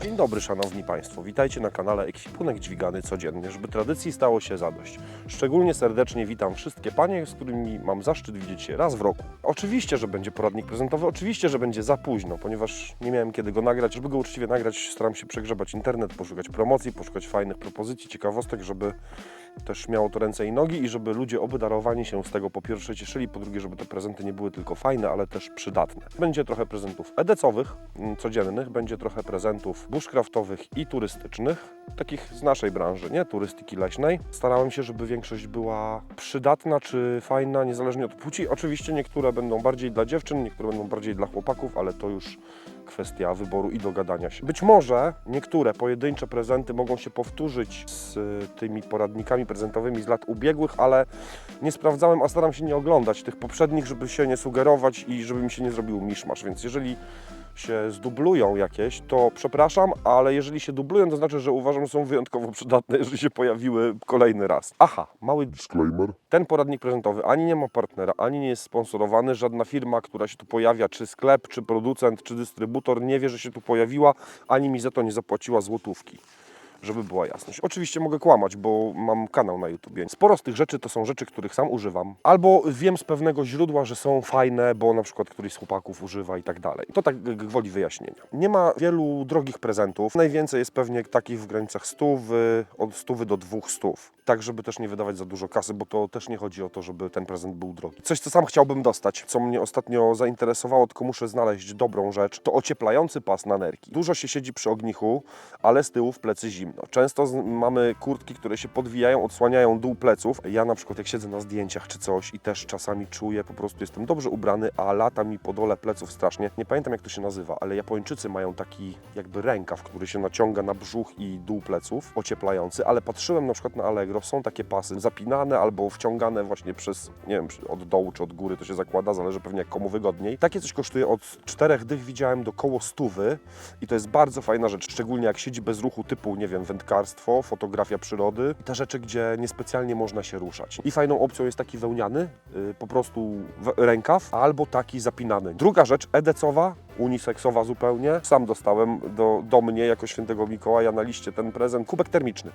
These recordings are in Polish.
Dzień dobry Szanowni Państwo, witajcie na kanale Ekwipunek Dźwigany Codziennie, żeby tradycji stało się zadość. Szczególnie serdecznie witam wszystkie panie, z którymi mam zaszczyt widzieć się raz w roku. Oczywiście, że będzie poradnik prezentowy, oczywiście, że będzie za późno, ponieważ nie miałem kiedy go nagrać. Żeby go uczciwie nagrać, staram się przegrzebać internet, poszukać promocji, poszukać fajnych propozycji, ciekawostek, żeby też miało to ręce i nogi i żeby ludzie obdarowani się z tego po pierwsze cieszyli, po drugie, żeby te prezenty nie były tylko fajne, ale też przydatne. Będzie trochę prezentów edecowych, codziennych, będzie trochę prezentów bushcraftowych i turystycznych, takich z naszej branży, nie turystyki leśnej. Starałem się, żeby większość była przydatna czy fajna, niezależnie od płci. Oczywiście niektóre będą bardziej dla dziewczyn, niektóre będą bardziej dla chłopaków, ale to już kwestia wyboru i dogadania się. Być może niektóre pojedyncze prezenty mogą się powtórzyć z tymi poradnikami prezentowymi z lat ubiegłych, ale nie sprawdzałem, a staram się nie oglądać tych poprzednich, żeby się nie sugerować i żeby mi się nie zrobił miszmasz, więc jeżeli się zdublują jakieś, to przepraszam, ale jeżeli się dublują, to znaczy, że uważam, że są wyjątkowo przydatne, jeżeli się pojawiły kolejny raz. Aha, mały disclaimer. Ten poradnik prezentowy ani nie ma partnera, ani nie jest sponsorowany. Żadna firma, która się tu pojawia, czy sklep, czy producent, czy dystrybutor nie wie, że się tu pojawiła, ani mi za to nie zapłaciła złotówki. Żeby była jasność. Oczywiście mogę kłamać, bo mam kanał na YouTubie. Sporo z tych rzeczy to są rzeczy, których sam używam. Albo wiem z pewnego źródła, że są fajne, bo na przykład któryś z chłopaków używa i tak dalej. To tak gwoli wyjaśnienia. Nie ma wielu drogich prezentów. Najwięcej jest pewnie takich w granicach 100, od 100 do 200. Tak, żeby też nie wydawać za dużo kasy, bo to też nie chodzi o to, żeby ten prezent był drogi. Coś, co sam chciałbym dostać, co mnie ostatnio zainteresowało, tylko muszę znaleźć dobrą rzecz, to ocieplający pas na nerki. Dużo się siedzi przy ognichu, ale z tyłu w plecy zimno. Często mamy kurtki, które się podwijają, odsłaniają dół pleców. Ja na przykład jak siedzę na zdjęciach czy coś i też czasami czuję, po prostu jestem dobrze ubrany, a lata mi po dole pleców strasznie. Nie pamiętam jak to się nazywa, ale Japończycy mają taki jakby rękaw, który się naciąga na brzuch i dół pleców, ocieplający, ale patrzyłem na przykład na Allegro, są takie pasy zapinane albo wciągane właśnie przez, nie wiem, od dołu czy od góry to się zakłada, zależy pewnie jak komu wygodniej. Takie coś kosztuje od 4 dych, widziałem do koło 100 i to jest bardzo fajna rzecz, szczególnie jak siedzi bez ruchu typu, nie wiem, wędkarstwo, fotografia przyrody, te rzeczy, gdzie niespecjalnie można się ruszać. I fajną opcją jest taki wełniany, po prostu rękaw, albo taki zapinany. Druga rzecz, edecowa, uniseksowa zupełnie. Sam dostałem do mnie jako świętego Mikołaja na liście ten prezent, kubek termiczny.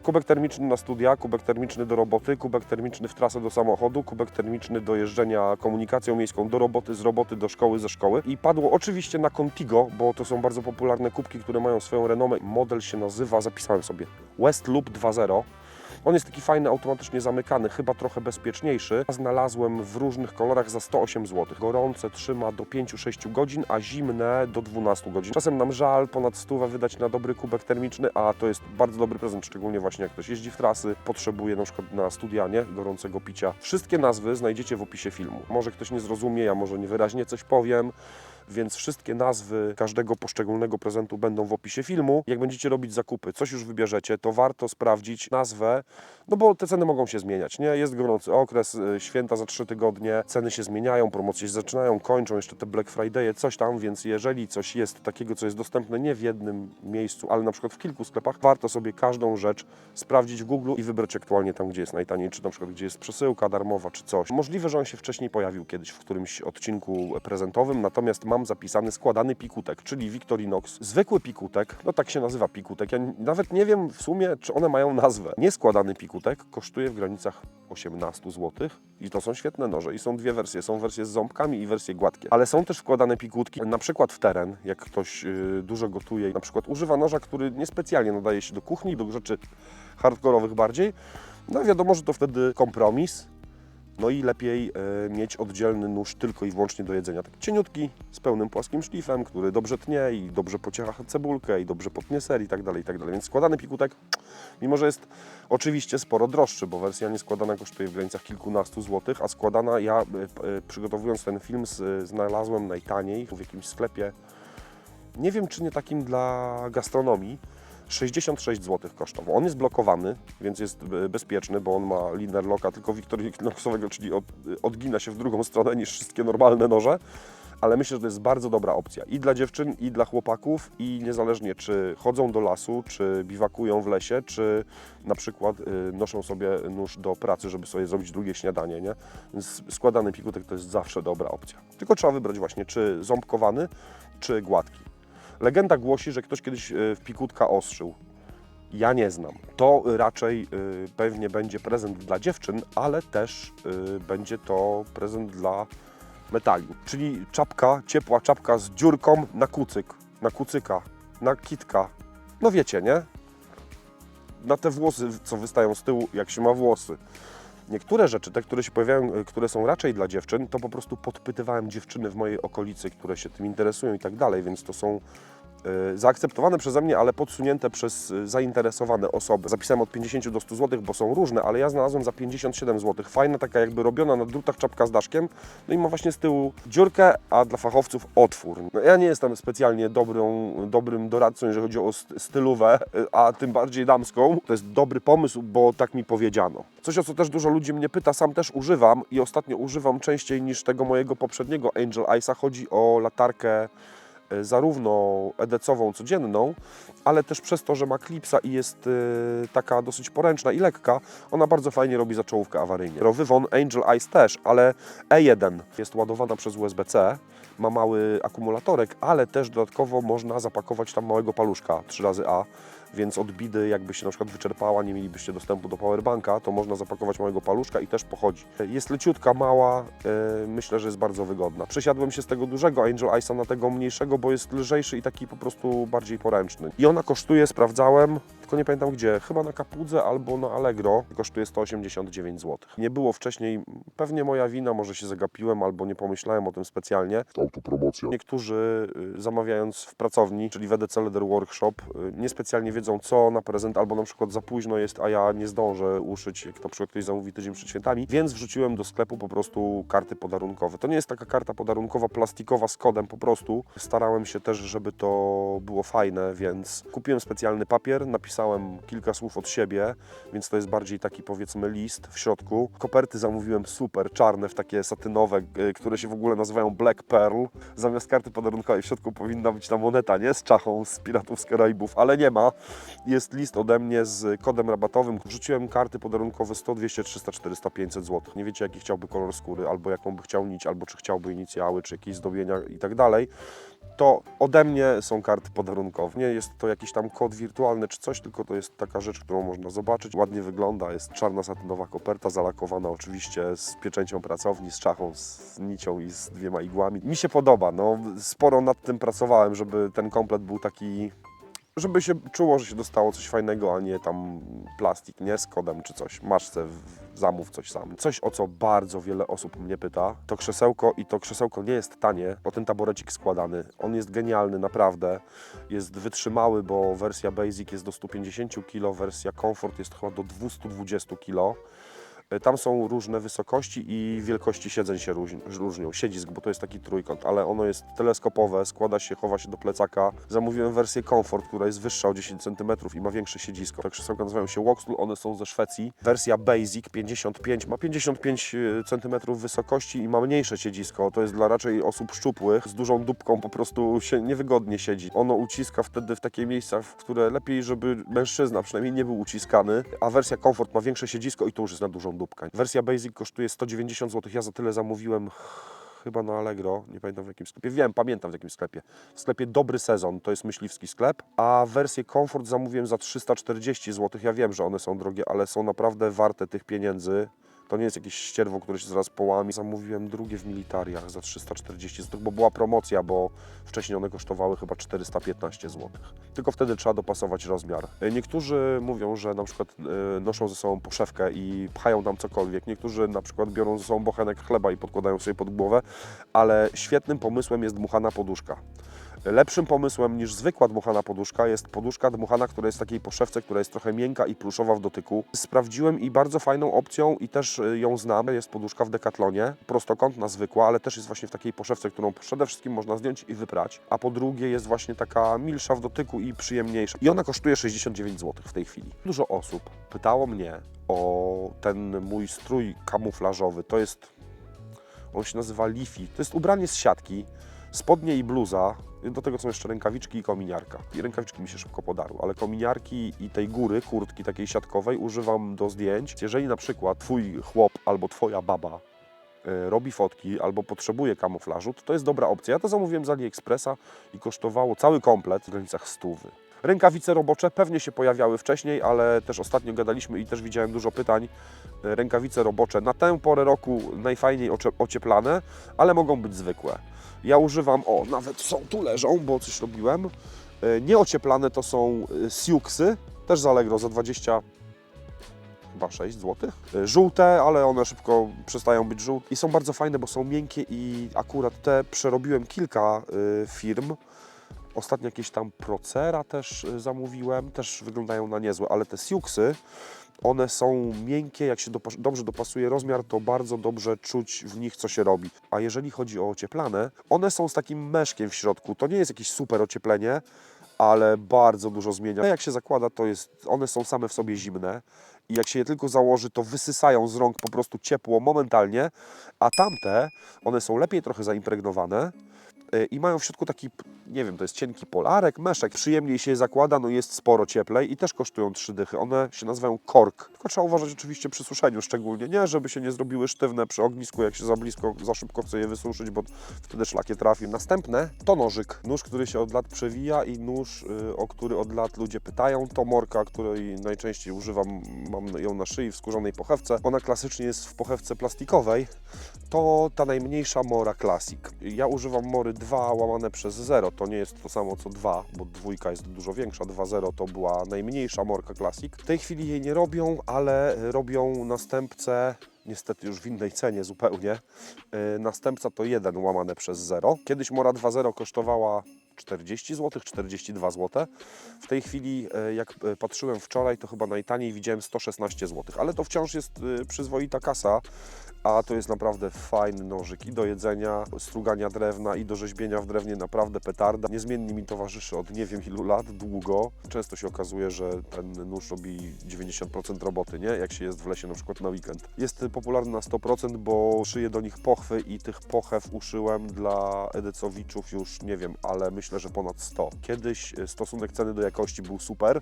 Kubek termiczny na studia, kubek termiczny do roboty, kubek termiczny w trasę do samochodu, kubek termiczny do jeżdżenia komunikacją miejską do roboty, z roboty do szkoły, ze szkoły. I padło oczywiście na Contigo, bo to są bardzo popularne kubki, które mają swoją renomę. Model się nazywa, zapisałem sobie, Westloop 2.0. On jest taki fajny, automatycznie zamykany, chyba trochę bezpieczniejszy. Znalazłem w różnych kolorach za 108 zł. Gorące trzyma do 5-6 godzin, a zimne do 12 godzin. Czasem nam żal ponad 100 wydać na dobry kubek termiczny, a to jest bardzo dobry prezent, szczególnie właśnie jak ktoś jeździ w trasy, potrzebuje na przykład na studia, nie? Gorącego picia. Wszystkie nazwy znajdziecie w opisie filmu. Może ktoś nie zrozumie, ja może niewyraźnie coś powiem, więc wszystkie nazwy każdego poszczególnego prezentu będą w opisie filmu. Jak będziecie robić zakupy, coś już wybierzecie, to warto sprawdzić nazwę, no bo te ceny mogą się zmieniać, nie? Jest gorący okres, święta za 3 tygodnie, ceny się zmieniają, promocje się zaczynają, kończą, jeszcze te Black Friday, coś tam, więc jeżeli coś jest takiego, co jest dostępne nie w jednym miejscu, ale na przykład w kilku sklepach, warto sobie każdą rzecz sprawdzić w Google i wybrać aktualnie tam, gdzie jest najtaniej, czy na przykład gdzie jest przesyłka darmowa, czy coś. Możliwe, że on się wcześniej pojawił kiedyś w którymś odcinku prezentowym, natomiast mam zapisany składany pikutek, czyli Victorinox. Zwykły pikutek, no tak się nazywa pikutek. Ja nawet nie wiem w sumie, czy one mają nazwę. Nieskładany pikutek kosztuje w granicach 18 zł i to są świetne noże. I są dwie wersje. Są wersje z ząbkami i wersje gładkie. Ale są też wkładane pikutki, na przykład w teren, jak ktoś dużo gotuje, na przykład używa noża, który niespecjalnie nadaje się do kuchni, do rzeczy hardkorowych bardziej. No wiadomo, że to wtedy kompromis. No i lepiej mieć oddzielny nóż tylko i wyłącznie do jedzenia. Tak cieniutki, z pełnym płaskim szlifem, który dobrze tnie i dobrze pociecha cebulkę i dobrze potnie ser i tak dalej, i tak dalej. Więc składany pikutek, mimo że jest oczywiście sporo droższy, bo wersja nieskładana kosztuje w granicach kilkunastu złotych, a składana ja przygotowując ten film znalazłem najtaniej w jakimś sklepie, nie wiem czy nie takim dla gastronomii, 66 zł kosztował. On jest blokowany, więc jest bezpieczny, bo on ma liner locka, tylko Victorinoxowego, czyli odgina się w drugą stronę niż wszystkie normalne noże. Ale myślę, że to jest bardzo dobra opcja i dla dziewczyn, i dla chłopaków, i niezależnie czy chodzą do lasu, czy biwakują w lesie, czy na przykład noszą sobie nóż do pracy, żeby sobie zrobić drugie śniadanie, nie? Więc składany pikutek to jest zawsze dobra opcja. Tylko trzeba wybrać właśnie, czy ząbkowany, czy gładki. Legenda głosi, że ktoś kiedyś w pikutka ostrzył. Ja nie znam. To raczej pewnie będzie prezent dla dziewczyn, ale też będzie to prezent dla metali. Czyli czapka, ciepła czapka z dziurką na kucyk, na kucyka, na kitka. No wiecie, nie? Na te włosy, co wystają z tyłu, jak się ma włosy. Niektóre rzeczy, te, które się pojawiają, które są raczej dla dziewczyn, to po prostu podpytywałem dziewczyny w mojej okolicy, które się tym interesują i tak dalej, więc to są zaakceptowane przeze mnie, ale podsunięte przez zainteresowane osoby. Zapisałem od 50 do 100 zł, bo są różne, ale ja znalazłem za 57 zł. Fajna, taka jakby robiona na drutach czapka z daszkiem, no i ma właśnie z tyłu dziurkę, a dla fachowców otwór. No, ja nie jestem specjalnie dobrym doradcą, jeżeli chodzi o stylówę, a tym bardziej damską. To jest dobry pomysł, bo tak mi powiedziano. Coś, o co też dużo ludzi mnie pyta, sam też używam i ostatnio używam częściej niż tego mojego poprzedniego Angel Eyes'a. Chodzi o latarkę zarówno edecową, codzienną, ale też przez to, że ma klipsa i jest taka dosyć poręczna i lekka, ona bardzo fajnie robi zacząłówkę awaryjnie. Rowywon Angel Eyes też, ale E1 jest ładowana przez USB-C, ma mały akumulatorek, ale też dodatkowo można zapakować tam małego paluszka 3x A, więc od bidy jakby się na przykład wyczerpała, nie mielibyście dostępu do powerbanka, to można zapakować małego paluszka i też pochodzi. Jest leciutka, mała, myślę, że jest bardzo wygodna. Przesiadłem się z tego dużego Angel Eyes'a na tego mniejszego, bo jest lżejszy i taki po prostu bardziej poręczny. I ona kosztuje, sprawdzałem, tylko nie pamiętam gdzie, chyba na Kapudze albo na Allegro, kosztuje 189 zł. Nie było wcześniej, pewnie moja wina, może się zagapiłem albo nie pomyślałem o tym specjalnie. Autopromocja. Niektórzy zamawiając w pracowni, czyli w EDC Leather Workshop, niespecjalnie wiedzą co na prezent, albo na przykład za późno jest, a ja nie zdążę uszyć, jak na przykład ktoś zamówi tydzień przed świętami, więc wrzuciłem do sklepu po prostu karty podarunkowe. To nie jest taka karta podarunkowa plastikowa z kodem, po prostu starałem się też, żeby to było fajne, więc kupiłem specjalny papier, napisałem kilka słów od siebie, więc to jest bardziej taki powiedzmy list w środku. Koperty zamówiłem super, czarne, w takie satynowe, które się w ogóle nazywają Black Pearl. Zamiast karty podarunkowej w środku powinna być ta moneta, nie? Z czachą z Piratów z Karaibów, ale nie ma. Jest list ode mnie z kodem rabatowym. Wrzuciłem karty podarunkowe 100, 200, 300, 400, 500 zł. Nie wiecie, jaki chciałby kolor skóry, albo jaką by chciał nić, albo czy chciałby inicjały, czy jakieś zdobienia i tak dalej. To ode mnie są karty podarunkowe. Nie jest to jakiś tam kod wirtualny czy coś, tylko to jest taka rzecz, którą można zobaczyć. Ładnie wygląda, jest czarna satynowa koperta, zalakowana oczywiście z pieczęcią pracowni, z czachą, z nicią i z 2 igłami. Mi się podoba, no sporo nad tym pracowałem, żeby ten komplet był taki, żeby się czuło, że się dostało coś fajnego, a nie tam plastik, nie? Z kodem czy coś. Masz se, zamów coś sam. Coś, o co bardzo wiele osób mnie pyta, to krzesełko i to krzesełko nie jest tanie, bo ten taborecik składany, on jest genialny, naprawdę. Jest wytrzymały, bo wersja Basic jest do 150 kg, wersja Comfort jest chyba do 220 kg. Tam są różne wysokości i wielkości siedzeń się różnią. Siedzisk, bo to jest taki trójkąt, ale ono jest teleskopowe, składa się, chowa się do plecaka. Zamówiłem wersję Comfort, która jest wyższa o 10 cm i ma większe siedzisko. Te krzesełka nazywają się Woxel, one są ze Szwecji. Wersja Basic 55 ma 55 cm wysokości i ma mniejsze siedzisko. To jest dla raczej osób szczupłych, z dużą dupką po prostu się niewygodnie siedzi. Ono uciska wtedy w takie miejsca, w które lepiej, żeby mężczyzna przynajmniej nie był uciskany, a wersja Comfort ma większe siedzisko i to już jest na dużą dupkę. Wersja Basic kosztuje 190 zł. Ja za tyle zamówiłem chyba na Allegro, nie pamiętam w jakim sklepie. Pamiętam w jakim sklepie. W sklepie Dobry Sezon, to jest myśliwski sklep, a wersję Comfort zamówiłem za 340 zł. Ja wiem, że one są drogie, ale są naprawdę warte tych pieniędzy. To nie jest jakieś ścierwo, które się zaraz połamie. Zamówiłem drugie w Militariach za 340 zł, bo była promocja, bo wcześniej one kosztowały chyba 415 zł. Tylko wtedy trzeba dopasować rozmiar. Niektórzy mówią, że na przykład noszą ze sobą poszewkę i pchają tam cokolwiek. Niektórzy na przykład biorą ze sobą bochenek chleba i podkładają sobie pod głowę, ale świetnym pomysłem jest dmuchana poduszka. Lepszym pomysłem niż zwykła dmuchana poduszka jest poduszka dmuchana, która jest w takiej poszewce, która jest trochę miękka i pluszowa w dotyku. Sprawdziłem i bardzo fajną opcją i też ją znam, jest poduszka w Decathlonie, prostokątna, zwykła, ale też jest właśnie w takiej poszewce, którą przede wszystkim można zdjąć i wyprać, a po drugie jest właśnie taka milsza w dotyku i przyjemniejsza. I ona kosztuje 69 zł w tej chwili. Dużo osób pytało mnie o ten mój strój kamuflażowy, on się nazywa Leafy, to jest ubranie z siatki, spodnie i bluza, do tego są jeszcze rękawiczki i kominiarka. I rękawiczki mi się szybko podarły, ale kominiarki i tej góry, kurtki takiej siatkowej używam do zdjęć. Jeżeli na przykład twój chłop albo twoja baba robi fotki albo potrzebuje kamuflażu, to jest dobra opcja. Ja to zamówiłem z AliExpressa i kosztowało cały komplet w granicach 100. Rękawice robocze pewnie się pojawiały wcześniej, ale też ostatnio gadaliśmy i też widziałem dużo pytań. Rękawice robocze na tę porę roku najfajniej ocieplane, ale mogą być zwykłe. Ja używam, nawet są tu leżą, bo coś robiłem. Nieocieplane to są Siuxy, też z Allegro za 20 chyba 6 zł. Żółte, ale one szybko przestają być żółte i są bardzo fajne, bo są miękkie i akurat te przerobiłem kilka firm. Ostatnio jakieś tam Procera też zamówiłem, też wyglądają na niezłe, ale te Siuxy, one są miękkie, jak się dobrze dopasuje rozmiar, to bardzo dobrze czuć w nich, co się robi. A jeżeli chodzi o ocieplane, one są z takim meszkiem w środku. To nie jest jakieś super ocieplenie, ale bardzo dużo zmienia. Jak się zakłada, one są same w sobie zimne i jak się je tylko założy, to wysysają z rąk po prostu ciepło momentalnie, a tamte, one są lepiej trochę zaimpregnowane i mają w środku taki, nie wiem, to jest cienki polarek, meszek. Przyjemniej się je zakłada, no jest sporo cieplej i też kosztują 3 dychy. One się nazywają kork. Tylko trzeba uważać oczywiście przy suszeniu szczególnie, nie? Żeby się nie zrobiły sztywne przy ognisku, jak się za szybko chce je wysuszyć, bo wtedy szlak je trafi. Następne to nożyk. Nóż, który się od lat przewija i nóż, o który od lat ludzie pytają. To morka, której najczęściej używam, mam ją na szyi w skórzanej pochewce. Ona klasycznie jest w pochewce plastikowej. To ta najmniejsza Mora Classic. Ja używam Mory 2 łamane przez 0. To nie jest to samo co 2, bo 2 jest dużo większa. 2.0 to była najmniejsza Morka Classic. W tej chwili jej nie robią, ale robią następcę, niestety już w innej cenie zupełnie. Następca to 1 łamane przez 0. Kiedyś Mora 2.0 kosztowała 40 zł, 42 zł. W tej chwili, jak patrzyłem wczoraj, to chyba najtaniej widziałem 116 zł, ale to wciąż jest przyzwoita kasa, a to jest naprawdę fajny nożyk i do jedzenia, strugania drewna i do rzeźbienia w drewnie, naprawdę petarda. Niezmiennie mi towarzyszy od nie wiem ilu lat, długo. Często się okazuje, że ten nóż robi 90% roboty, nie? Jak się jest w lesie na przykład na weekend. Jest popularny na 100%, bo szyję do nich pochwy i tych pochew uszyłem dla Edycowiczów już nie wiem, ale myślę, że ponad 100. Kiedyś stosunek ceny do jakości był super.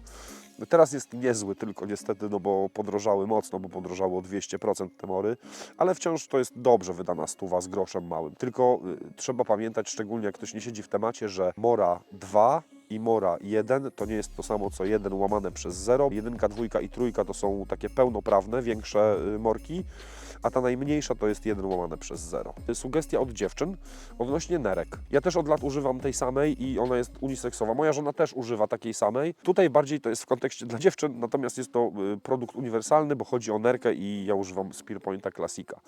Teraz jest niezły, tylko niestety, no bo podrożały mocno, bo podrożało o 200% te mory, ale wciąż to jest dobrze wydana stuwa z groszem małym. Tylko trzeba pamiętać, szczególnie jak ktoś nie siedzi w temacie, że Mora 2 i Mora 1 to nie jest to samo co 1 łamane przez 0. 1, 2 i 3 to są takie pełnoprawne, większe morki, a ta najmniejsza to jest 1 łamane przez 0. Sugestia od dziewczyn odnośnie nerek. Ja też od lat używam tej samej i ona jest uniseksowa. Moja żona też używa takiej samej. Tutaj bardziej to jest w kontekście dla dziewczyn, natomiast jest to produkt uniwersalny, bo chodzi o nerkę i ja używam Spearpointa Classica.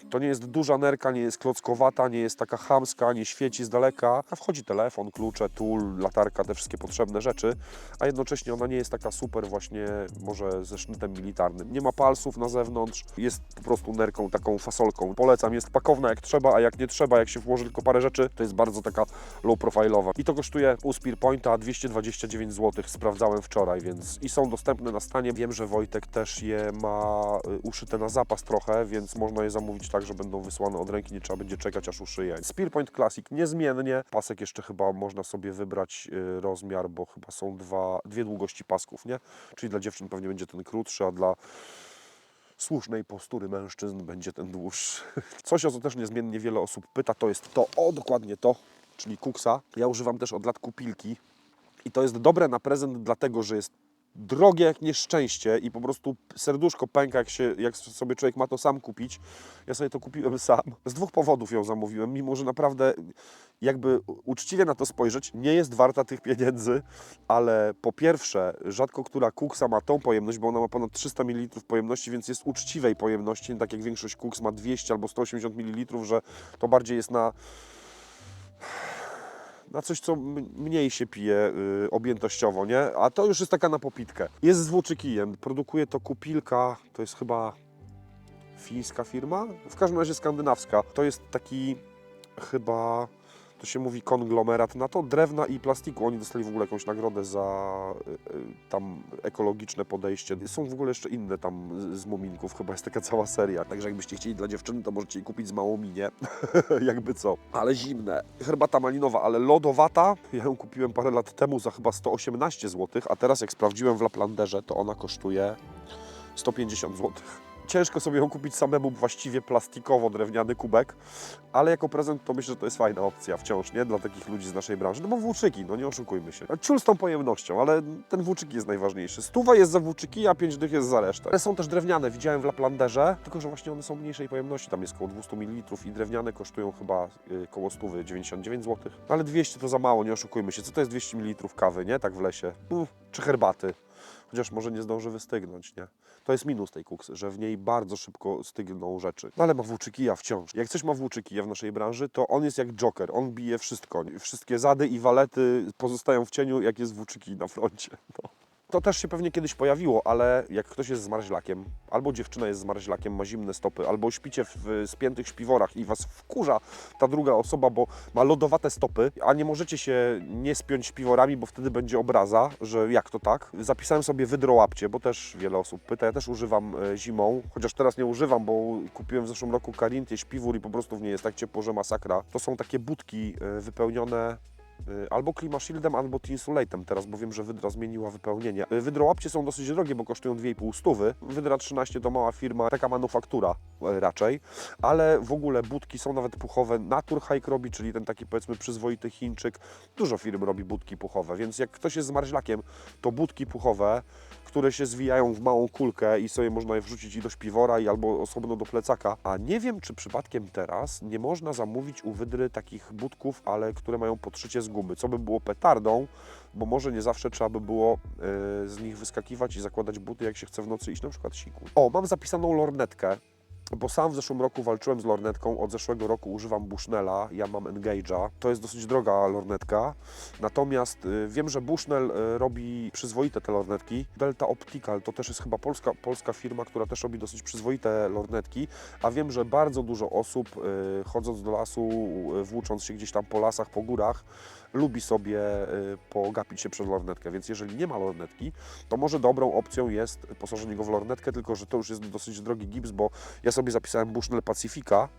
To nie jest duża nerka, nie jest klockowata, nie jest taka chamska, nie świeci z daleka, a wchodzi telefon, klucze, tool, latarka, te wszystkie potrzebne rzeczy, a jednocześnie ona nie jest taka super właśnie może ze sznytem militarnym. Nie ma palców na zewnątrz, jest po prostu nerką, taką fasolką. Polecam, jest pakowna jak trzeba, a jak nie trzeba, jak się włoży tylko parę rzeczy, to jest bardzo taka low profile'owa. I to kosztuje u Spearpointa 229 zł, sprawdzałem wczoraj, więc i są dostępne na stanie. Wiem, że Wojtek też je ma uszyte na zapas trochę, więc można je zamówić tak, że będą wysłane od ręki, nie trzeba będzie czekać aż uszyje. Spearpoint Classic niezmiennie, pasek jeszcze chyba można sobie wybrać rozmiar, bo chyba są dwie długości pasków, nie? Czyli dla dziewczyn pewnie będzie ten krótszy, a dla słusznej postury mężczyzn będzie ten dłuższy. Coś, o co też niezmiennie wiele osób pyta, to jest to, dokładnie to, czyli Kuxa. Ja używam też od lat kupilki i to jest dobre na prezent, dlatego że jest drogie jak nieszczęście i po prostu serduszko pęka, jak sobie człowiek ma to sam kupić. Ja sobie to kupiłem sam. Z 2 powodów ją zamówiłem, mimo że naprawdę jakby uczciwie na to spojrzeć, nie jest warta tych pieniędzy, ale po pierwsze, rzadko która Kuxa ma tą pojemność, bo ona ma ponad 300 ml pojemności, więc jest uczciwej pojemności, nie tak jak większość Kux ma 200 albo 180 ml, że to bardziej jest na coś, co mniej się pije objętościowo, nie? A to już jest taka na popitkę. Jest z włóczykijem, produkuje to Kupilka, to jest chyba fińska firma? W każdym razie skandynawska. To jest taki chyba, to się mówi konglomerat na to, drewna i plastiku. Oni dostali w ogóle jakąś nagrodę za tam ekologiczne podejście. Są w ogóle jeszcze inne tam z muminków, chyba jest taka cała seria. Także jakbyście chcieli dla dziewczyny, to możecie jej kupić z małą minie. Jakby co. Ale zimne. Herbata malinowa, ale lodowata. Ja ją kupiłem parę lat temu za chyba 118 zł, a teraz jak sprawdziłem w Laplanderze, to ona kosztuje 150 zł. Ciężko sobie ją kupić samemu, właściwie plastikowo-drewniany kubek, ale jako prezent to myślę, że to jest fajna opcja wciąż, nie? Dla takich ludzi z naszej branży. No bo włóczyki, no nie oszukujmy się. Ciul z tą pojemnością, ale ten włóczyk jest najważniejszy. 100 jest za włóczyki, a 5 dych jest za resztę. Ale są też drewniane, widziałem w Laplanderze, tylko że właśnie one są mniejszej pojemności, tam jest około 200 ml i drewniane kosztują chyba koło 100, 99 zł. No ale 200 to za mało, nie oszukujmy się. Co to jest 200 ml kawy, nie? Tak w lesie. Czy herbaty. Chociaż może nie zdąży wystygnąć, nie? To jest minus tej kuksy, że w niej bardzo szybko stygną rzeczy. No ale ma włóczykija wciąż. Jak coś ma włóczykija w naszej branży, to on jest jak Joker. On bije wszystko. Wszystkie zady i walety pozostają w cieniu, jak jest włóczyki na froncie. No. To też się pewnie kiedyś pojawiło, ale jak ktoś jest zmarzlakiem, albo dziewczyna jest zmarzlakiem, ma zimne stopy, albo śpicie w spiętych śpiworach i was wkurza ta druga osoba, bo ma lodowate stopy, a nie możecie się nie spiąć śpiworami, bo wtedy będzie obraza, że jak to tak. Zapisałem sobie wydrołapcie, bo też wiele osób pyta. Ja też używam zimą, chociaż teraz nie używam, bo kupiłem w zeszłym roku Carinthie śpiwór i po prostu w niej jest tak ciepło, że masakra. To są takie budki wypełnione albo Climashieldem, albo Tinsulate'em teraz, bo wiem, że Wydra zmieniła wypełnienie. Wydrołapcie są dosyć drogie, bo kosztują 2,5 stówy. Wydra 13 to mała firma, taka manufaktura raczej, ale w ogóle budki są nawet puchowe. Naturhike robi, czyli ten taki powiedzmy przyzwoity Chińczyk. Dużo firm robi budki puchowe, więc jak ktoś jest zmarzlakiem, to budki puchowe, które się zwijają w małą kulkę i sobie można je wrzucić i do śpiwora, i albo osobno do plecaka. A nie wiem, czy przypadkiem teraz nie można zamówić u Wydry takich budków, ale które mają podszycie z gumy, co by było petardą, bo może nie zawsze trzeba by było z nich wyskakiwać i zakładać buty, jak się chce w nocy iść na przykład siku. O, mam zapisaną lornetkę, bo sam w zeszłym roku walczyłem z lornetką, od zeszłego roku używam Bushnella, ja mam Engage'a. To jest dosyć droga lornetka, natomiast wiem, że Bushnell robi przyzwoite te lornetki. Delta Optical to też jest chyba polska firma, która też robi dosyć przyzwoite lornetki, a wiem, że bardzo dużo osób chodząc do lasu, włócząc się gdzieś tam po lasach, po górach, lubi sobie pogapić się przez lornetkę, więc jeżeli nie ma lornetki, to może dobrą opcją jest wyposażenie go w lornetkę, tylko że to już jest dosyć drogi gips, bo ja sobie zapisałem Bushnell Pacifica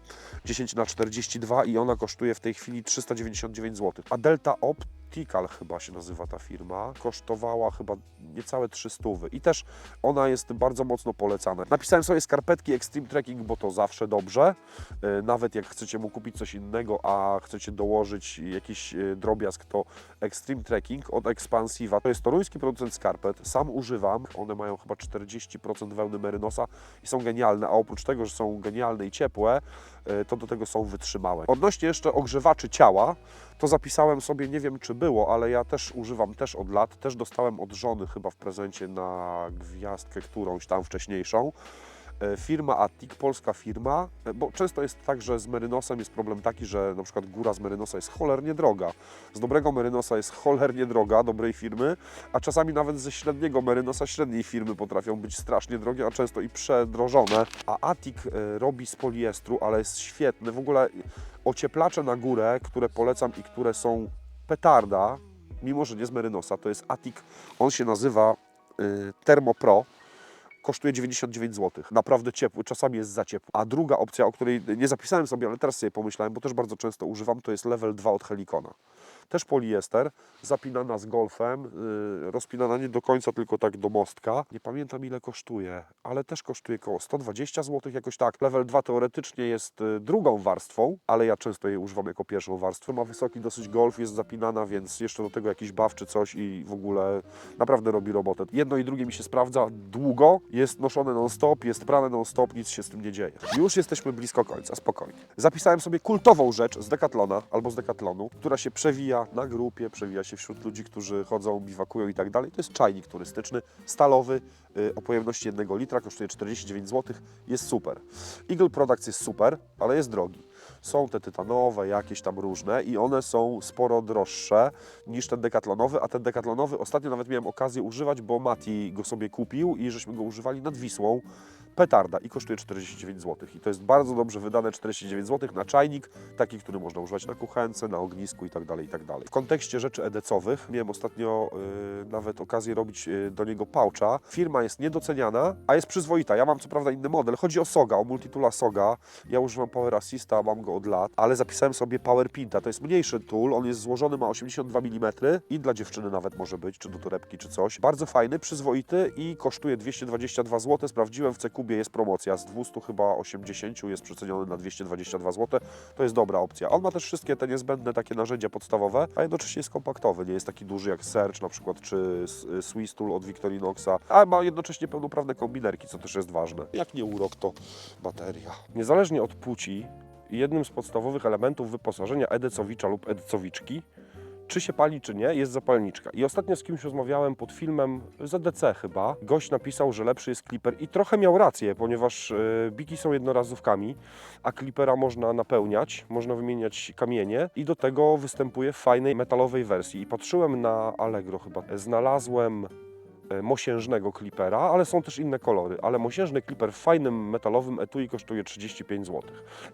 10×42 i ona kosztuje w tej chwili 399 zł. A Delta Optical chyba się nazywa ta firma, kosztowała chyba niecałe 300 i też ona jest bardzo mocno polecana. Napisałem sobie skarpetki Extreme Trekking, bo to zawsze dobrze, nawet jak chcecie mu kupić coś innego, a chcecie dołożyć jakiś drobiazg, to Extreme Trekking od Expansiva. To jest toruński producent skarpet, sam używam, one mają chyba 40% wełny merynosa i są genialne, a oprócz tego, że są genialne i ciepłe, to do tego są wytrzymałe. Odnośnie jeszcze ogrzewaczy ciała, to zapisałem sobie, nie wiem czy było, ale ja też używam też od lat, też dostałem od żony chyba w prezencie na gwiazdkę którąś tam wcześniejszą. Firma Attic, polska firma, bo często jest tak, że z merynosem jest problem taki, że na przykład góra z merynosa jest cholernie droga. Z dobrego merynosa jest cholernie droga, dobrej firmy, a czasami nawet ze średniego merynosa średniej firmy potrafią być strasznie drogie, a często i przedrożone. A Attic robi z poliestru, ale jest świetny. W ogóle ocieplacze na górę, które polecam i które są petarda, mimo że nie z merynosa, to jest Attic, on się nazywa Thermo Pro. Kosztuje 99 zł. Naprawdę ciepły, czasami jest za ciepły. A druga opcja, o której nie zapisałem sobie, ale teraz sobie pomyślałem, bo też bardzo często używam, to jest Level 2 od Helicona. Też poliester, zapinana z golfem, rozpinana nie do końca, tylko tak do mostka. Nie pamiętam ile kosztuje, ale też kosztuje około 120 zł, jakoś tak. Level 2 teoretycznie jest drugą warstwą, ale ja często jej używam jako pierwszą warstwę. Ma wysoki dosyć golf, jest zapinana, więc jeszcze do tego jakiś baw czy coś i w ogóle naprawdę robi robotę. Jedno i drugie mi się sprawdza długo, jest noszone non-stop, jest prane non-stop, nic się z tym nie dzieje. Już jesteśmy blisko końca, spokojnie. Zapisałem sobie kultową rzecz z Decathlona albo z Decathlonu, która się przewija na grupie, przewija się wśród ludzi, którzy chodzą, biwakują i tak dalej. To jest czajnik turystyczny, stalowy, o pojemności 1 litra, kosztuje 49 zł, jest super. Eagle Products jest super, ale jest drogi. Są te tytanowe, jakieś tam różne i one są sporo droższe niż ten decathlonowy, a ten decathlonowy ostatnio nawet miałem okazję używać, bo Mati go sobie kupił i żeśmy go używali nad Wisłą. Petarda i kosztuje 49 zł. I to jest bardzo dobrze wydane 49 zł na czajnik, taki, który można używać na kuchence, na ognisku i tak dalej, i tak dalej. W kontekście rzeczy edecowych miałem ostatnio nawet okazję robić do niego poucha. Firma jest niedoceniana, a jest przyzwoita. Ja mam co prawda inny model. Chodzi o Soga, o Multitoola Soga. Ja używam Power Assista, mam go od lat, ale zapisałem sobie Power Pinta. To jest mniejszy tool, on jest złożony, ma 82 mm i dla dziewczyny nawet może być, czy do torebki, czy coś. Bardzo fajny, przyzwoity i kosztuje 222 zł. Sprawdziłem w CQ YouTubie jest promocja, z 200 chyba 80 jest przeceniony na 222 zł, to jest dobra opcja. On ma też wszystkie te niezbędne takie narzędzia podstawowe, a jednocześnie jest kompaktowy, nie jest taki duży jak Search na przykład, czy Swiss Tool od Victorinoxa, a ma jednocześnie pełnoprawne kombinerki, co też jest ważne. Jak nie urok, to bateria. Niezależnie od płci, jednym z podstawowych elementów wyposażenia Edecowicza lub Edecowiczki, czy się pali, czy nie, jest zapalniczka. I ostatnio z kimś rozmawiałem pod filmem ZDC chyba. Gość napisał, że lepszy jest kliper i trochę miał rację, ponieważ biki są jednorazówkami, a klipera można napełniać, można wymieniać kamienie i do tego występuje w fajnej metalowej wersji. I patrzyłem na Allegro chyba, znalazłem mosiężnego klipera, ale są też inne kolory, ale mosiężny kliper w fajnym metalowym etui kosztuje 35 zł.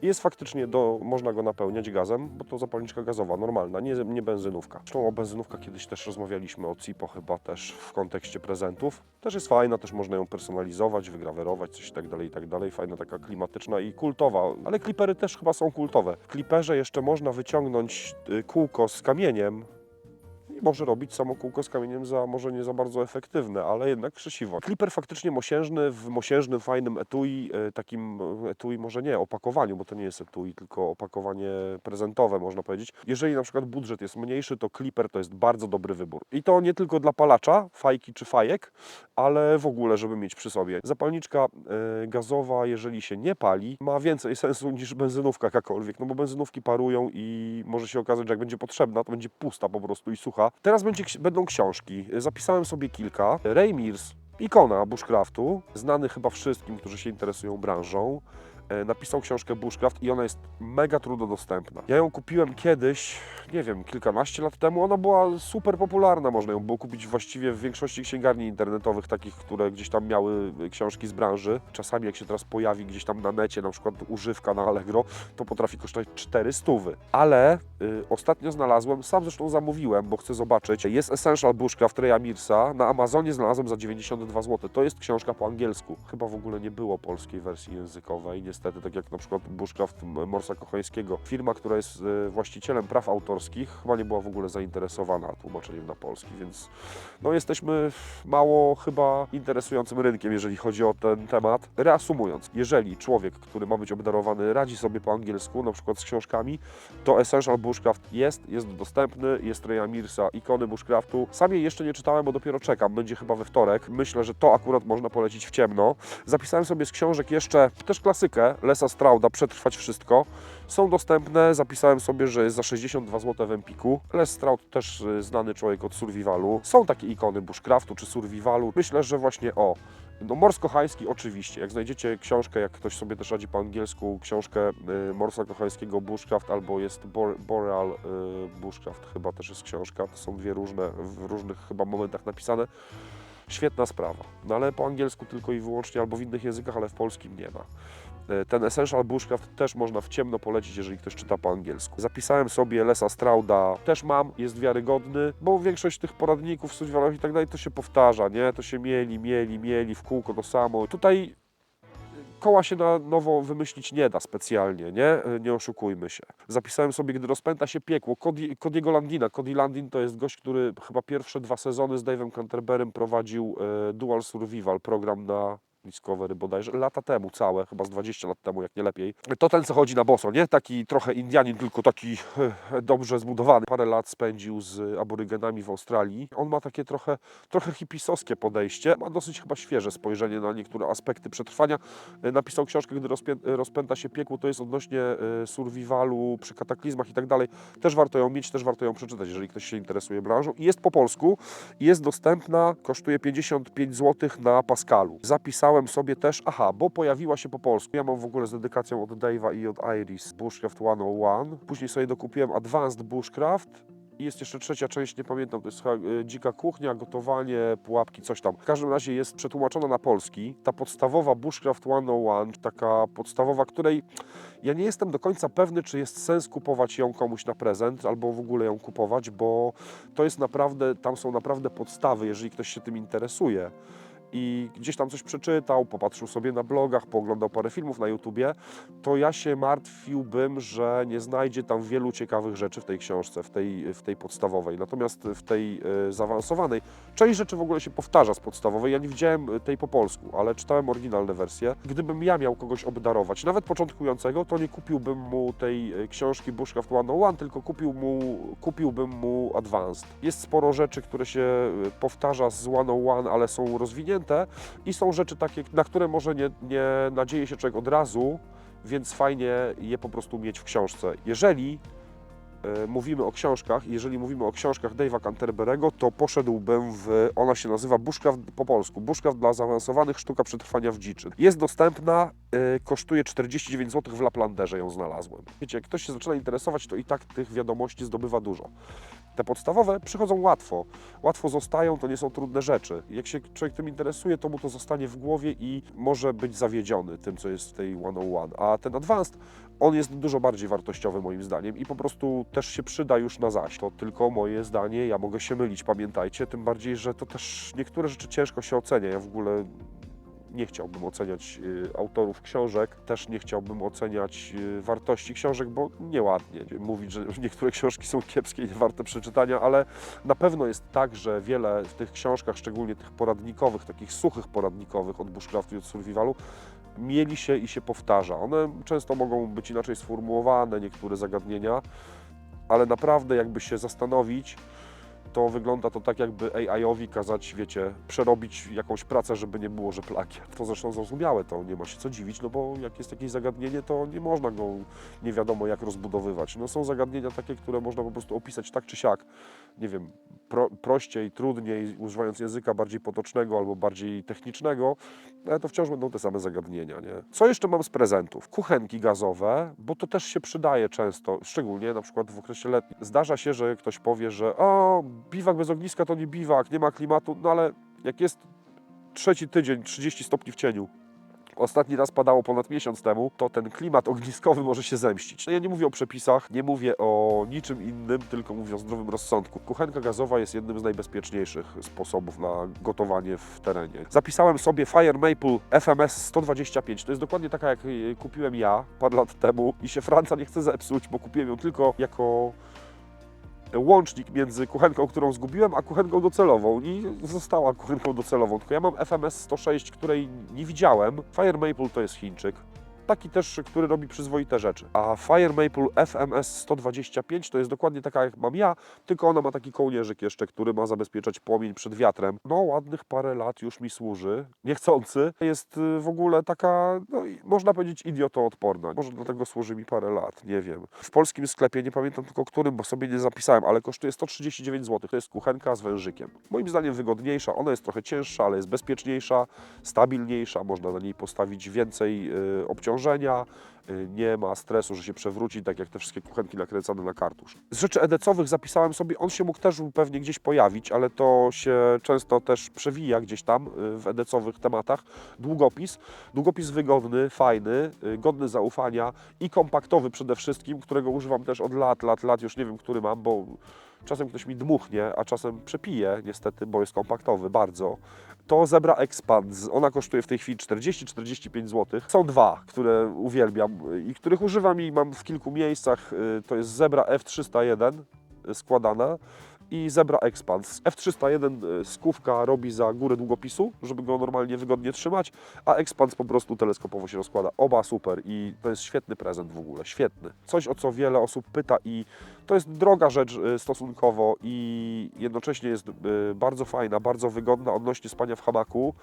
I jest faktycznie, można go napełniać gazem, bo to zapalniczka gazowa, normalna, nie benzynówka. Zresztą o benzynówkach kiedyś też rozmawialiśmy, o Cipo chyba też w kontekście prezentów. Też jest fajna, też można ją personalizować, wygrawerować, coś i tak dalej. Fajna, taka klimatyczna i kultowa, ale klipery też chyba są kultowe. W kliperze jeszcze można wyciągnąć kółko z kamieniem, i może robić samo kółko z kamieniem może nie za bardzo efektywne, ale jednak krzesiwo. Kliper faktycznie mosiężny, w mosiężnym, fajnym etui, takim etui może nie, opakowaniu, bo to nie jest etui, tylko opakowanie prezentowe można powiedzieć. Jeżeli na przykład budżet jest mniejszy, to kliper to jest bardzo dobry wybór. I to nie tylko dla palacza, fajki czy fajek, ale w ogóle, żeby mieć przy sobie. Zapalniczka gazowa, jeżeli się nie pali, ma więcej sensu niż benzynówka jakakolwiek, no bo benzynówki parują i może się okazać, że jak będzie potrzebna, to będzie pusta po prostu i sucha. Teraz będą książki. Zapisałem sobie kilka. Ray Mears, ikona bushcraftu, znany chyba wszystkim, którzy się interesują branżą. Napisał książkę Bushcraft i ona jest mega trudno dostępna. Ja ją kupiłem kiedyś, nie wiem, kilkanaście lat temu. Ona była super popularna, można ją było kupić właściwie w większości księgarni internetowych, takich, które gdzieś tam miały książki z branży. Czasami jak się teraz pojawi gdzieś tam na necie, na przykład używka na Allegro, to potrafi kosztować 400. Ale ostatnio znalazłem, sam zresztą zamówiłem, bo chcę zobaczyć, jest Essential Bushcraft Raya Mearsa, na Amazonie znalazłem za 92 zł. To jest książka po angielsku. Chyba w ogóle nie było polskiej wersji językowej, niestety, tak jak na przykład Bushcraft Morsa Kochańskiego. Firma, która jest właścicielem praw autorskich, chyba nie była w ogóle zainteresowana tłumaczeniem na polski, więc no jesteśmy mało chyba interesującym rynkiem, jeżeli chodzi o ten temat. Reasumując, jeżeli człowiek, który ma być obdarowany, radzi sobie po angielsku, na przykład z książkami, to Essential Bushcraft jest dostępny, jest Raya Mearsa, ikony Bushcraftu. Sam jej jeszcze nie czytałem, bo dopiero czekam, będzie chyba we wtorek. Myślę, że to akurat można polecić w ciemno. Zapisałem sobie z książek jeszcze też klasykę Lesa Strauda, Przetrwać wszystko. Są dostępne, zapisałem sobie, że jest za 62 zł w Empiku. Les Stroud też znany człowiek od survivalu. Są takie ikony bushcraftu czy survivalu. Myślę, że właśnie no Mors Kochański oczywiście. Jak znajdziecie książkę, jak ktoś sobie też radzi po angielsku, książkę Morsa Kochańskiego Bushcraft albo jest Boreal Bushcraft, chyba też jest książka. To są dwie różne, w różnych chyba momentach napisane. Świetna sprawa. No ale po angielsku tylko i wyłącznie, albo w innych językach, ale w polskim nie ma. Ten Essential Bushcraft też można w ciemno polecić, jeżeli ktoś czyta po angielsku. Zapisałem sobie Lesa Strauda, też mam, jest wiarygodny, bo większość tych poradników, survivalów i tak dalej to się powtarza, nie? To się mieli w kółko to samo. Tutaj koła się na nowo wymyślić nie da specjalnie, nie? Nie oszukujmy się. Zapisałem sobie, gdy rozpęta się piekło, Cody'ego Landina. Cody Landin to jest gość, który chyba pierwsze 2 sezony z Dave'em Canterberym prowadził Dual Survival, program na Discovery bodajże, lata temu całe, chyba z 20 lat temu, jak nie lepiej. To ten, co chodzi na boso, nie? Taki trochę Indianin, tylko taki dobrze zbudowany. Parę lat spędził z aborygenami w Australii. On ma takie trochę hipisowskie podejście. Ma dosyć chyba świeże spojrzenie na niektóre aspekty przetrwania. Napisał książkę, gdy rozpęta się piekło, to jest odnośnie survivalu przy kataklizmach i tak dalej. Też warto ją mieć, też warto ją przeczytać, jeżeli ktoś się interesuje branżą. I jest po polsku, jest dostępna, kosztuje 55 zł na Pascalu. Zapisałem sobie też, bo pojawiła się po polsku. Ja mam w ogóle z dedykacją od Dave'a i od Iris Bushcraft 101. Później sobie dokupiłem Advanced Bushcraft. I jest jeszcze trzecia część, nie pamiętam, to jest dzika kuchnia, gotowanie, pułapki, coś tam. W każdym razie jest przetłumaczona na polski. Ta podstawowa Bushcraft 101, taka podstawowa, której ja nie jestem do końca pewny, czy jest sens kupować ją komuś na prezent, albo w ogóle ją kupować, bo to jest naprawdę, tam są naprawdę podstawy, jeżeli ktoś się tym interesuje. i gdzieś tam coś przeczytał, popatrzył sobie na blogach, pooglądał parę filmów na YouTubie, to ja się martwiłbym, że nie znajdzie tam wielu ciekawych rzeczy w tej książce, w tej podstawowej. Natomiast w tej zaawansowanej, część rzeczy w ogóle się powtarza z podstawowej. Ja nie widziałem tej po polsku, ale czytałem oryginalne wersje. Gdybym ja miał kogoś obdarować, nawet początkującego, to nie kupiłbym mu tej książki Bushcraft 101, tylko kupiłbym mu Advanced. Jest sporo rzeczy, które się powtarza z 101, ale są rozwinięte i są rzeczy takie, na które może nie nadzieje się człowiek od razu, więc fajnie je po prostu mieć w książce. Jeżeli mówimy o książkach Dave'a Canterbury'ego, to poszedłbym ona się nazywa Bushcraft po polsku, Bushcraft dla zaawansowanych, sztuka przetrwania w dziczy. Jest dostępna, kosztuje 49 zł, w Laplanderze ją znalazłem. Wiecie, jak ktoś się zaczyna interesować, to i tak tych wiadomości zdobywa dużo. Te podstawowe przychodzą łatwo zostają, to nie są trudne rzeczy. Jak się człowiek tym interesuje, to mu to zostanie w głowie i może być zawiedziony tym, co jest w tej 101. A ten Advanced, on jest dużo bardziej wartościowy moim zdaniem i po prostu też się przyda już na zaś. To tylko moje zdanie, ja mogę się mylić, pamiętajcie, tym bardziej, że to też niektóre rzeczy ciężko się ocenia. Ja w ogóle nie chciałbym oceniać autorów książek, też nie chciałbym oceniać wartości książek, bo nieładnie mówić, że niektóre książki są kiepskie i nie warte przeczytania, ale na pewno jest tak, że wiele w tych książkach, szczególnie tych poradnikowych, takich suchych poradnikowych od bushcraftu i od survivalu, mieli się i się powtarza. One często mogą być inaczej sformułowane, niektóre zagadnienia, ale naprawdę jakby się zastanowić, to wygląda to tak, jakby AI-owi kazać, wiecie, przerobić jakąś pracę, żeby nie było, że plagiat. To zresztą zrozumiałe, to nie ma się co dziwić, no bo jak jest jakieś zagadnienie, to nie można go nie wiadomo jak rozbudowywać. No są zagadnienia takie, które można po prostu opisać tak czy siak, nie wiem, prościej, trudniej, używając języka bardziej potocznego albo bardziej technicznego, ale to wciąż będą te same zagadnienia, nie? Co jeszcze mam z prezentów? Kuchenki gazowe, bo to też się przydaje często, szczególnie na przykład w okresie letnim. Zdarza się, że ktoś powie, że biwak bez ogniska to nie biwak, nie ma klimatu, no ale jak jest trzeci tydzień, 30 stopni w cieniu, ostatni raz padało ponad miesiąc temu, to ten klimat ogniskowy może się zemścić. No ja nie mówię o przepisach, nie mówię o niczym innym, tylko mówię o zdrowym rozsądku. Kuchenka gazowa jest jednym z najbezpieczniejszych sposobów na gotowanie w terenie. Zapisałem sobie Fire Maple FMS 125. To jest dokładnie taka, jak kupiłem ja parę lat temu i się Franca nie chce zepsuć, bo kupiłem ją tylko jako łącznik między kuchenką, którą zgubiłem, a kuchenką docelową i została kuchenką docelową. Tylko ja mam FMS 106, której nie widziałem. Fire Maple to jest Chińczyk. Taki też, który robi przyzwoite rzeczy. A Fire Maple FMS 125 to jest dokładnie taka, jak mam ja, tylko ona ma taki kołnierzyk jeszcze, który ma zabezpieczać płomień przed wiatrem. No, ładnych parę lat już mi służy, niechcący. Jest w ogóle taka, no można powiedzieć, idiotoodporna. Może dlatego służy mi parę lat, nie wiem. W polskim sklepie, nie pamiętam tylko którym, bo sobie nie zapisałem, ale kosztuje 139 zł. To jest kuchenka z wężykiem. Moim zdaniem wygodniejsza, ona jest trochę cięższa, ale jest bezpieczniejsza, stabilniejsza, można na niej postawić więcej obciążenia, nie ma stresu, że się przewróci, tak jak te wszystkie kuchenki nakręcane na kartusz. Z rzeczy edecowych zapisałem sobie, on się mógł też pewnie gdzieś pojawić, ale to się często też przewija gdzieś tam w edecowych tematach. Długopis wygodny, fajny, godny zaufania i kompaktowy przede wszystkim, którego używam też od lat, już nie wiem, który mam, bo czasem ktoś mi dmuchnie, a czasem przepije niestety, bo jest kompaktowy bardzo. To Zebra Expand, ona kosztuje w tej chwili 40-45 zł. Są dwa, które uwielbiam i których używam i mam w kilku miejscach. To jest Zebra F301 składana i Zebra Expand. F301 skówka robi za górę długopisu, żeby go normalnie wygodnie trzymać, a Expand po prostu teleskopowo się rozkłada. Oba super i to jest świetny prezent w ogóle, świetny. Coś, o co wiele osób pyta i to jest droga rzecz stosunkowo i jednocześnie jest bardzo fajna, bardzo wygodna odnośnie spania w hamaku,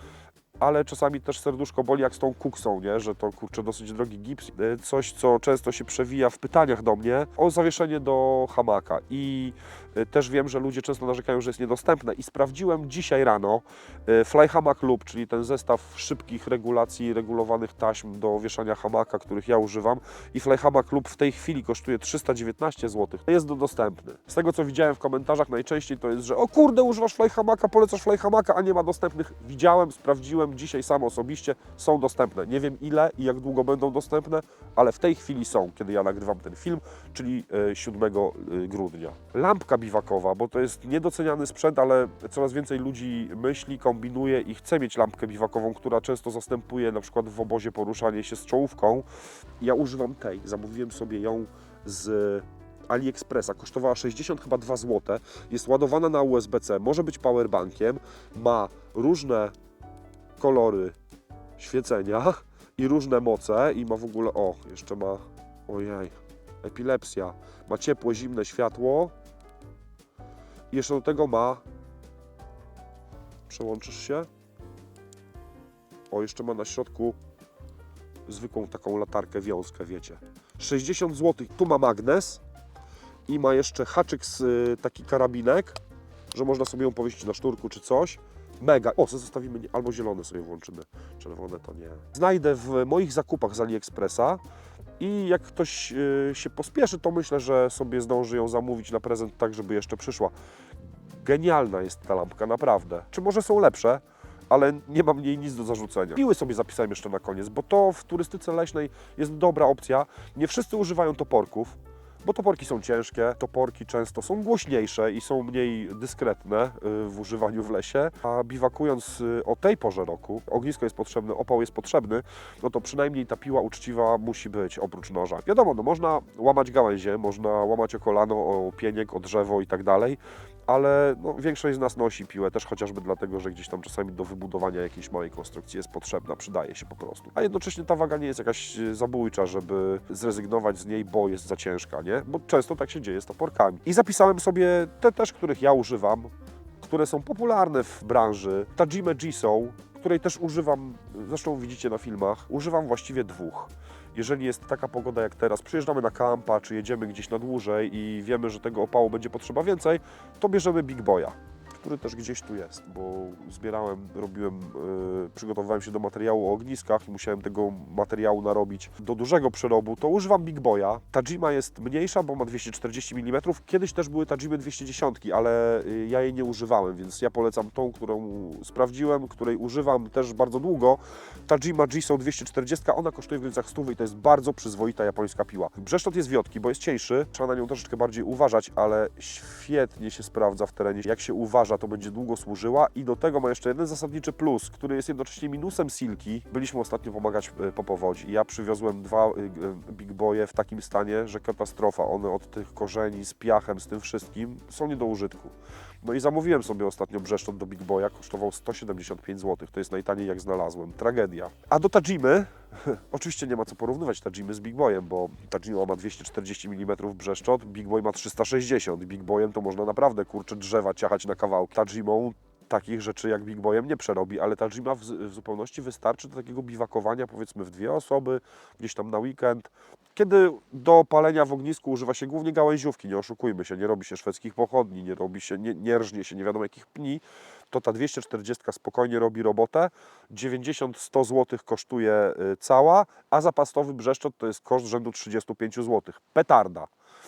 ale czasami też serduszko boli jak z tą kuksą, nie? Że to kurczę dosyć drogi gips. Coś, co często się przewija w pytaniach do mnie o zawieszenie do hamaka i też wiem, że ludzie często narzekają, że jest niedostępne i sprawdziłem dzisiaj rano Fly Hammock Loop, czyli ten zestaw szybkich regulacji, regulowanych taśm do wieszania hamaka, których ja używam i Fly Hammock Loop w tej chwili kosztuje 319 zł. Jest dostępny. Z tego, co widziałem w komentarzach najczęściej to jest, że o kurde, używasz Fly Hammocka, polecasz Fly Hammocka, a nie ma dostępnych. Widziałem, sprawdziłem, zobaczyłem dzisiaj sam osobiście, są dostępne. Nie wiem ile i jak długo będą dostępne, ale w tej chwili są, kiedy ja nagrywam ten film, czyli 7 grudnia. Lampka biwakowa, bo to jest niedoceniany sprzęt, ale coraz więcej ludzi myśli, kombinuje i chce mieć lampkę biwakową, która często zastępuje na przykład w obozie poruszanie się z czołówką. Ja używam tej, zamówiłem sobie ją z AliExpressa, kosztowała 62 zł, jest ładowana na USB-C, może być powerbankiem, ma różne kolory świecenia i różne moce i ma w ogóle, o, jeszcze ma, ojej, epilepsja, ma ciepłe, zimne światło i jeszcze do tego ma, przełączysz się, o, jeszcze ma na środku zwykłą taką latarkę, wiązkę, wiecie, 60 zł, tu ma magnes i ma jeszcze haczyk z taki karabinek, że można sobie ją powiesić na sznurku czy coś. Mega. O, zostawimy, albo zielone sobie włączymy, czerwone to nie. Znajdę w moich zakupach z AliExpressa i jak ktoś się pospieszy, to myślę, że sobie zdąży ją zamówić na prezent tak, żeby jeszcze przyszła. Genialna jest ta lampka, naprawdę. Czy może są lepsze? Ale nie mam jej nic do zarzucenia. Piły sobie zapisałem jeszcze na koniec, bo to w turystyce leśnej jest dobra opcja. Nie wszyscy używają toporków, bo toporki są ciężkie, toporki często są głośniejsze i są mniej dyskretne w używaniu w lesie, a biwakując o tej porze roku, ognisko jest potrzebne, opał jest potrzebny, no to przynajmniej ta piła uczciwa musi być oprócz noża. Wiadomo, no można łamać gałęzie, można łamać o kolano, o pieniek, o drzewo i tak dalej, ale no, większość z nas nosi piłę też chociażby dlatego, że gdzieś tam czasami do wybudowania jakiejś małej konstrukcji jest potrzebna, przydaje się po prostu. A jednocześnie ta waga nie jest jakaś zabójcza, żeby zrezygnować z niej, bo jest za ciężka, nie? Bo często tak się dzieje z toporkami. I zapisałem sobie te też, których ja używam, które są popularne w branży. Tajima Jiso, której też używam, zresztą widzicie na filmach, używam właściwie dwóch. Jeżeli jest taka pogoda jak teraz, przyjeżdżamy na kampa, czy jedziemy gdzieś na dłużej i wiemy, że tego opału będzie potrzeba więcej, to bierzemy Big Boya, który też gdzieś tu jest, bo zbierałem, przygotowywałem się do materiału o ogniskach i musiałem tego materiału narobić do dużego przerobu, to używam Big Boya. Tajima jest mniejsza, bo ma 240 mm. Kiedyś też były Tajimy 210, ale ja jej nie używałem, więc ja polecam tą, którą sprawdziłem, której używam też bardzo długo. Tajima Jiso 240, ona kosztuje w granicach 100 i to jest bardzo przyzwoita japońska piła. Brzeszczot jest wiotki, bo jest cieńszy, trzeba na nią troszeczkę bardziej uważać, ale świetnie się sprawdza w terenie. Jak się uważa, to będzie długo służyła i do tego ma jeszcze jeden zasadniczy plus, który jest jednocześnie minusem Silki. Byliśmy ostatnio pomagać po powodzi i ja przywiozłem dwa Big Boye w takim stanie, że katastrofa. One od tych korzeni z piachem, z tym wszystkim są nie do użytku. No i zamówiłem sobie ostatnio brzeszczot do Big Boya, kosztował 175 zł. To jest najtaniej jak znalazłem. Tragedia. A do Tajimy, oczywiście nie ma co porównywać Tajimy z Big Boyem, bo Tajima ma 240 mm brzeszczot, Big Boy ma 360. Big Boyem to można naprawdę, kurczę, drzewa ciachać na kawałki. Tajimą takich rzeczy jak Big Boyem nie przerobi, ale Tajima w zupełności wystarczy do takiego biwakowania, powiedzmy w dwie osoby, gdzieś tam na weekend. Kiedy do palenia w ognisku używa się głównie gałęziówki, nie oszukujmy się, nie robi się szwedzkich pochodni, nie robi się, nie rżnie się nie wiadomo jakich pni, to ta 240 spokojnie robi robotę. 90-100 zł kosztuje cała, a zapasowy brzeszczot to jest koszt rzędu 35 zł. Petarda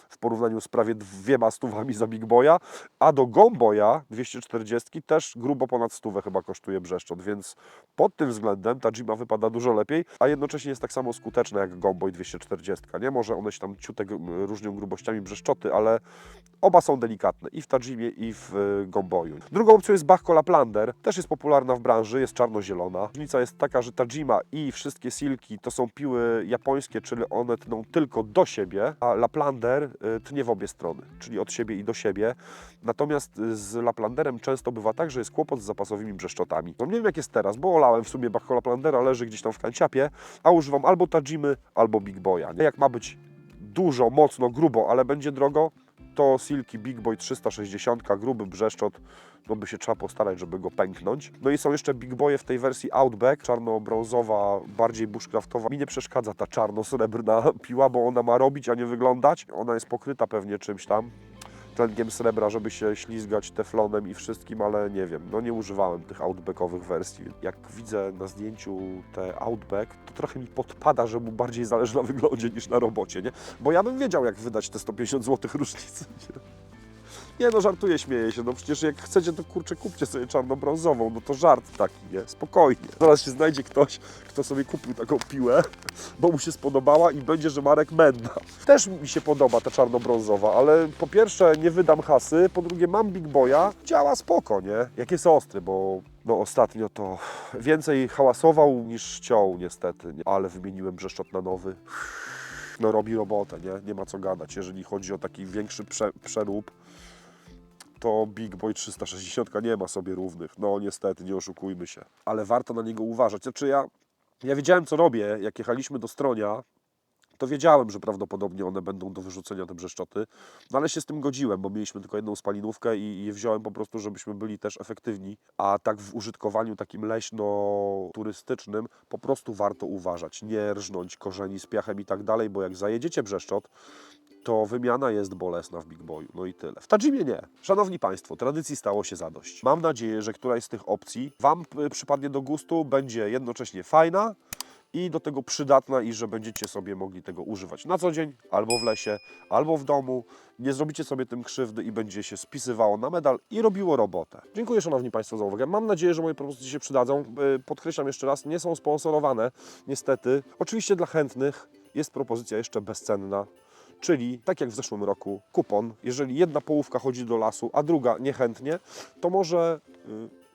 w porównaniu z prawie 200 stówami za Big Boya, a do Gomboya 240 też grubo ponad 100 chyba kosztuje brzeszczot, więc pod tym względem Tajima wypada dużo lepiej, a jednocześnie jest tak samo skuteczna jak Gomboy 240, nie? Może one się tam ciutek różnią grubościami brzeszczoty, ale oba są delikatne i w Tajimie i w Gomboyu. Drugą opcją jest Bahco Laplander, też jest popularna w branży, jest czarno-zielona. Różnica jest taka, że Tajima i wszystkie Silki to są piły japońskie, czyli one tną tylko do siebie, a Laplander tnie w obie strony, czyli od siebie i do siebie. Natomiast z Laplanderem często bywa tak, że jest kłopot z zapasowymi brzeszczotami. No nie wiem jak jest teraz, bo olałem w sumie Bahco Laplandera, leży gdzieś tam w kanciapie, a używam albo Tajimy, albo Big Boya. Jak ma być dużo, mocno, grubo, ale będzie drogo, to Silki Big Boy 360, gruby brzeszczot, no by się trzeba postarać, żeby go pęknąć. No i są jeszcze Big Boye w tej wersji Outback, czarno-brązowa, bardziej bushcraftowa. Mi nie przeszkadza ta czarno-srebrna piła, bo ona ma robić, a nie wyglądać. Ona jest pokryta pewnie czymś tam, tlenkiem srebra, żeby się ślizgać teflonem i wszystkim, ale nie wiem, no nie używałem tych outbackowych wersji. Jak widzę na zdjęciu te Outback, to trochę mi podpada, że mu bardziej zależy na wyglądzie niż na robocie, nie? Bo ja bym wiedział, jak wydać te 150 zł różnicy. Nie no, żartuję, śmieję się. No przecież jak chcecie, to kurczę, kupcie sobie czarno-brązową. No to żart taki, nie? Spokojnie. Zaraz się znajdzie ktoś, kto sobie kupił taką piłę, bo mu się spodobała i będzie, że Marek Menda. Też mi się podoba ta czarno-brązowa, ale po pierwsze nie wydam hasy, po drugie mam Big Boya, działa spoko, nie? Jak jest ostry, bo no ostatnio to więcej hałasował niż ciął niestety, nie? Ale wymieniłem brzeszczot na nowy. No robi robotę, nie? Nie ma co gadać. Jeżeli chodzi o taki większy przerób, to Big Boy 360 nie ma sobie równych. No niestety, nie oszukujmy się. Ale warto na niego uważać. Znaczy ja wiedziałem, co robię. Jak jechaliśmy do Stronia, to wiedziałem, że prawdopodobnie one będą do wyrzucenia, te brzeszczoty. No ale się z tym godziłem, bo mieliśmy tylko jedną spalinówkę i je wziąłem po prostu, żebyśmy byli też efektywni. A tak w użytkowaniu takim leśno-turystycznym po prostu warto uważać. Nie rżnąć korzeni z piachem i tak dalej, bo jak zajedziecie brzeszczot, to wymiana jest bolesna w Big Boyu. No i tyle. W Tajimie nie. Szanowni Państwo, tradycji stało się zadość. Mam nadzieję, że któraś z tych opcji Wam przypadnie do gustu, będzie jednocześnie fajna i do tego przydatna i że będziecie sobie mogli tego używać na co dzień, albo w lesie, albo w domu. Nie zrobicie sobie tym krzywdy i będzie się spisywało na medal i robiło robotę. Dziękuję Szanowni Państwo za uwagę. Mam nadzieję, że moje propozycje się przydadzą. Podkreślam jeszcze raz, nie są sponsorowane, niestety. Oczywiście dla chętnych jest propozycja jeszcze bezcenna. Czyli, tak jak w zeszłym roku, kupon. Jeżeli jedna połówka chodzi do lasu, a druga niechętnie, to może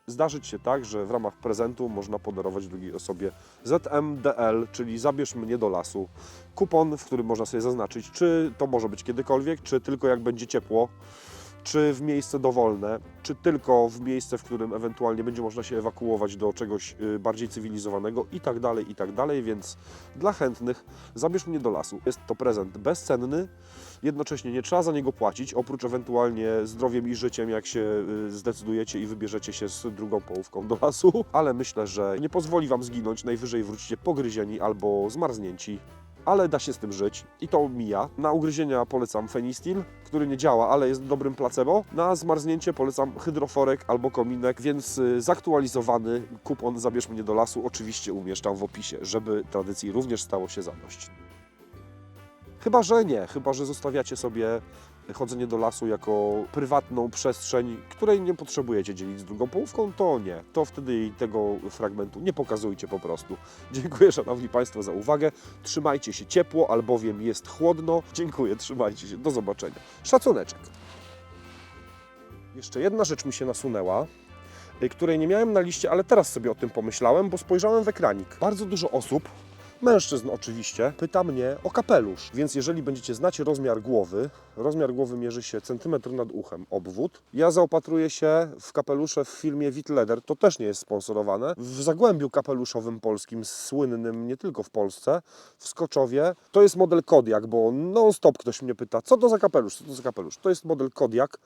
zdarzyć się tak, że w ramach prezentu można podarować drugiej osobie ZMDL, czyli zabierz mnie do lasu. Kupon, w którym można sobie zaznaczyć, czy to może być kiedykolwiek, czy tylko jak będzie ciepło, czy w miejsce dowolne, czy tylko w miejsce, w którym ewentualnie będzie można się ewakuować do czegoś bardziej cywilizowanego i tak dalej, więc dla chętnych zabierz mnie do lasu. Jest to prezent bezcenny, jednocześnie nie trzeba za niego płacić, oprócz ewentualnie zdrowiem i życiem, jak się zdecydujecie i wybierzecie się z drugą połówką do lasu, ale myślę, że nie pozwoli Wam zginąć, najwyżej wrócicie pogryzieni albo zmarznięci. Ale da się z tym żyć i to mija. Na ugryzienia polecam Fenistil, który nie działa, ale jest dobrym placebo. Na zmarznięcie polecam hydroforek albo kominek, więc zaktualizowany kupon Zabierz mnie do lasu oczywiście umieszczam w opisie, żeby tradycji również stało się zadość. Chyba że zostawiacie sobie chodzenie do lasu jako prywatną przestrzeń, której nie potrzebujecie dzielić z drugą połówką, to nie. To wtedy jej tego fragmentu nie pokazujcie po prostu. Dziękuję Szanowni Państwo za uwagę. Trzymajcie się ciepło, albowiem jest chłodno. Dziękuję, trzymajcie się. Do zobaczenia. Szacuneczek. Jeszcze jedna rzecz mi się nasunęła, której nie miałem na liście, ale teraz sobie o tym pomyślałem, bo spojrzałem w ekranik. Bardzo dużo osób, mężczyzn oczywiście, pyta mnie o kapelusz, więc jeżeli będziecie znać rozmiar głowy mierzy się centymetr nad uchem, obwód. Ja zaopatruję się w kapelusze w firmie Witleder, to też nie jest sponsorowane, w Zagłębiu kapeluszowym polskim, słynnym nie tylko w Polsce, w Skoczowie. To jest model Kodiak, bo non-stop ktoś mnie pyta, co to za kapelusz, co to za kapelusz. To jest model Kodiak.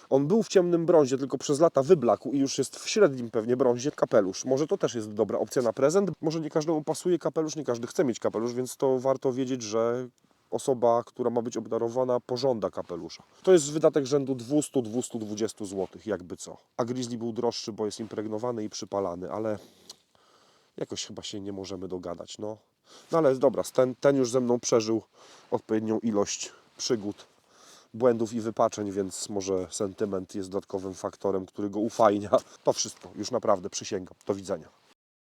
On był w ciemnym brązie, tylko przez lata wyblakł i już jest w średnim pewnie brązie kapelusz. Może to też jest dobra opcja na prezent. Może nie każdemu pasuje kapelusz, nie każdy chce mieć kapelusz, więc to warto wiedzieć, że osoba, która ma być obdarowana, pożąda kapelusza. To jest wydatek rzędu 200-220 zł, jakby co. A Grizzly był droższy, bo jest impregnowany i przypalany, ale jakoś chyba się nie możemy dogadać, no. No ale dobra, ten już ze mną przeżył odpowiednią ilość przygód, błędów i wypaczeń, więc może sentyment jest dodatkowym faktorem, który go ufajnia. To wszystko, już naprawdę przysięgam. Do widzenia.